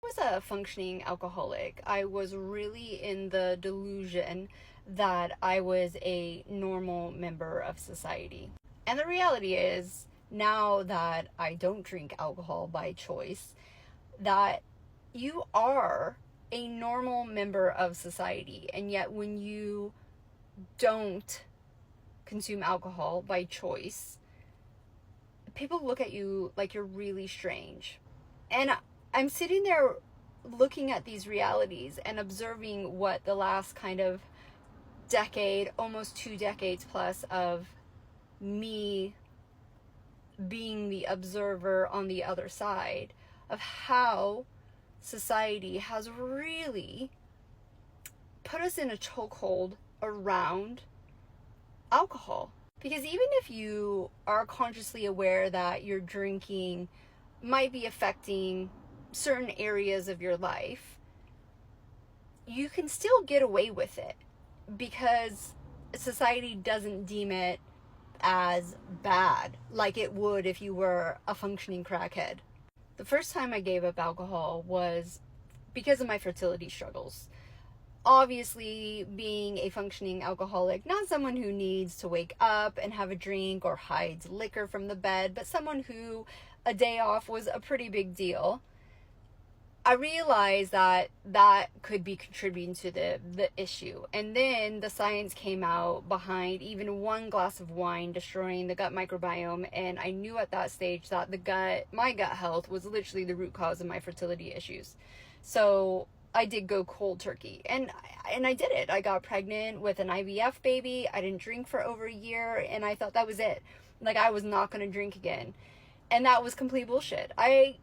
was a functioning alcoholic, I was really in the delusion that I was a normal member of society. And the reality is, now that I don't drink alcohol by choice, that you are a normal member of society. And yet when you don't consume alcohol by choice, people look at you like you're really strange. And I'm sitting there looking at these realities and observing what the last kind of decade, almost 2 decades plus, of me being the observer on the other side of how society has really put us in a chokehold around alcohol. Because even if you are consciously aware that your drinking might be affecting certain areas of your life, you can still get away with it because society doesn't deem it as bad like it would if you were a functioning crackhead. The first time I gave up alcohol was because of my fertility struggles. Obviously, being a functioning alcoholic, not someone who needs to wake up and have a drink or hides liquor from the bed, but someone who a day off was a pretty big deal. I realized that that could be contributing to the issue. And then the science came out behind even one glass of wine destroying the gut microbiome. And I knew at that stage that my gut health was literally the root cause of my fertility issues. So I did go cold turkey, and I did it. I got pregnant with an IVF baby. I didn't drink for over a year, and I thought that was it. Like, I was not going to drink again. And that was complete bullshit. I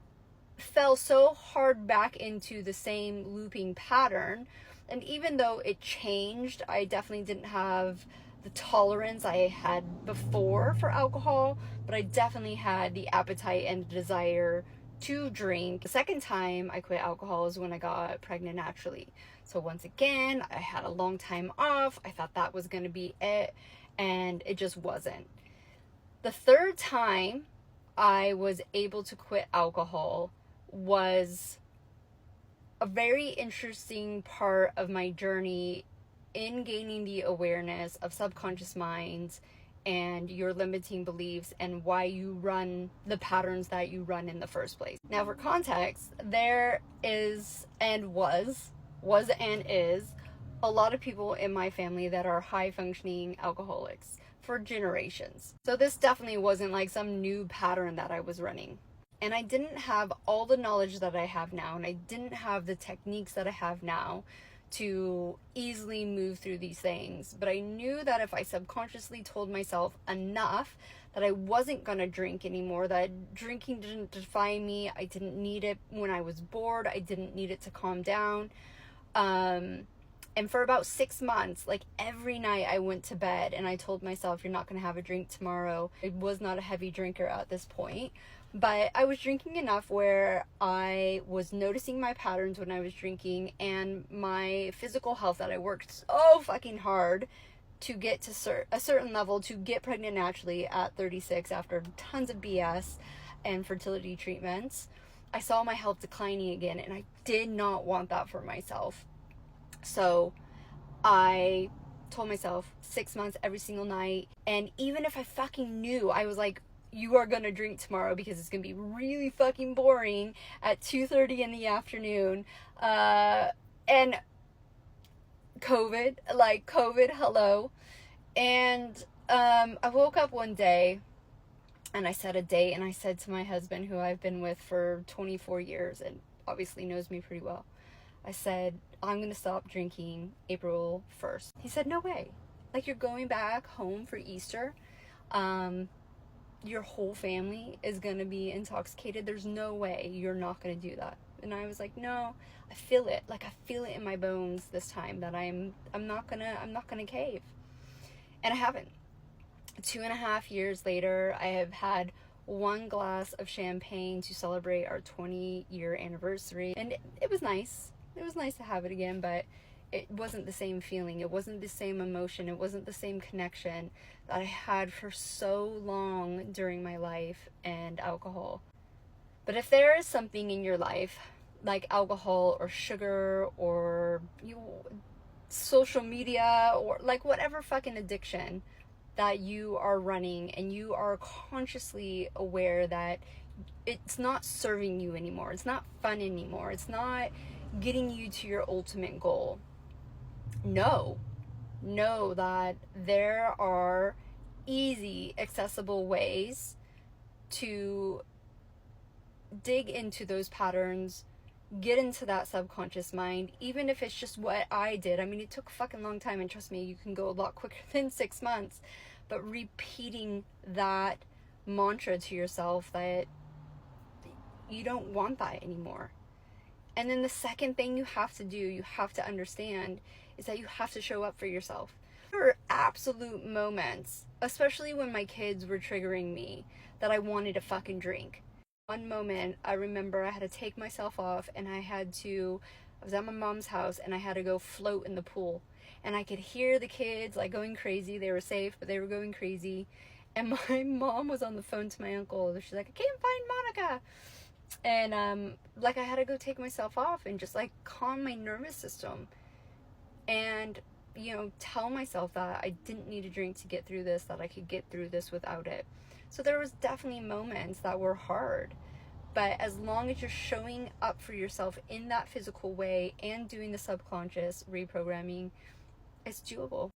fell so hard back into the same looping pattern, and even though it changed, I definitely didn't have the tolerance I had before for alcohol, but I definitely had the appetite and the desire to drink. The second time I quit alcohol is when I got pregnant naturally. So once again, I had a long time off. I thought that was going to be it, and it just wasn't. The third time I was able to quit alcohol was a very interesting part of my journey in gaining the awareness of subconscious minds and your limiting beliefs and why you run the patterns that you run in the first place. Now, for context, there is and was and is a lot of people in my family that are high functioning alcoholics for generations. So this definitely wasn't like some new pattern that I was running. And I didn't have all the knowledge that I have now, and I didn't have the techniques that I have now to easily move through these things. But I knew that if I subconsciously told myself enough that I wasn't going to drink anymore, that drinking didn't define me, I didn't need it when I was bored, I didn't need it to calm down. And for about 6 months, like every night I went to bed and I told myself, you're not going to have a drink tomorrow. I was not a heavy drinker at this point, but I was drinking enough where I was noticing my patterns when I was drinking, and my physical health, that I worked so fucking hard to get to a certain level to get pregnant naturally at 36 after tons of BS and fertility treatments. I saw my health declining again, and I did not want that for myself. So I told myself 6 months every single night. And even if I fucking knew, I was like, you are gonna drink tomorrow because it's gonna be really fucking boring at 2:30 in the afternoon. And COVID, hello. And I woke up one day and I set a date, and I said to my husband, who I've been with for 24 years and obviously knows me pretty well, I said, I'm going to stop drinking April 1st. He said, no way. Like, you're going back home for Easter. Your whole family is going to be intoxicated. There's no way you're not going to do that. And I was like, no, I feel it. Like, I feel it in my bones this time that I'm not going to cave. And I haven't. 2.5 years later, I have had one glass of champagne to celebrate our 20-year anniversary. And it was nice. It was nice to have it again, but it wasn't the same feeling. It wasn't the same emotion. It wasn't the same connection that I had for so long during my life and alcohol. But if there is something in your life like alcohol or sugar or social media or like whatever fucking addiction that you are running, and you are consciously aware that it's not serving you anymore, it's not fun anymore, it's not getting you to your ultimate goal. Know that there are easy, accessible ways to dig into those patterns, get into that subconscious mind, even if it's just what I did. I mean, it took a fucking long time, and trust me, you can go a lot quicker than 6 months, but repeating that mantra to yourself that you don't want that anymore. And then the second thing you have to do, you have to understand, is that you have to show up for yourself. There were absolute moments, especially when my kids were triggering me, that I wanted to fucking drink. One moment, I remember I had to take myself off, and I was at my mom's house, and I had to go float in the pool. And I could hear the kids like going crazy. They were safe, but they were going crazy. And my mom was on the phone to my uncle. She's like, I can't find Monica. And like I had to go take myself off and just like calm my nervous system, and tell myself that I didn't need a drink to get through this, that I could get through this without it. So there was definitely moments that were hard, but as long as you're showing up for yourself in that physical way and doing the subconscious reprogramming, it's doable.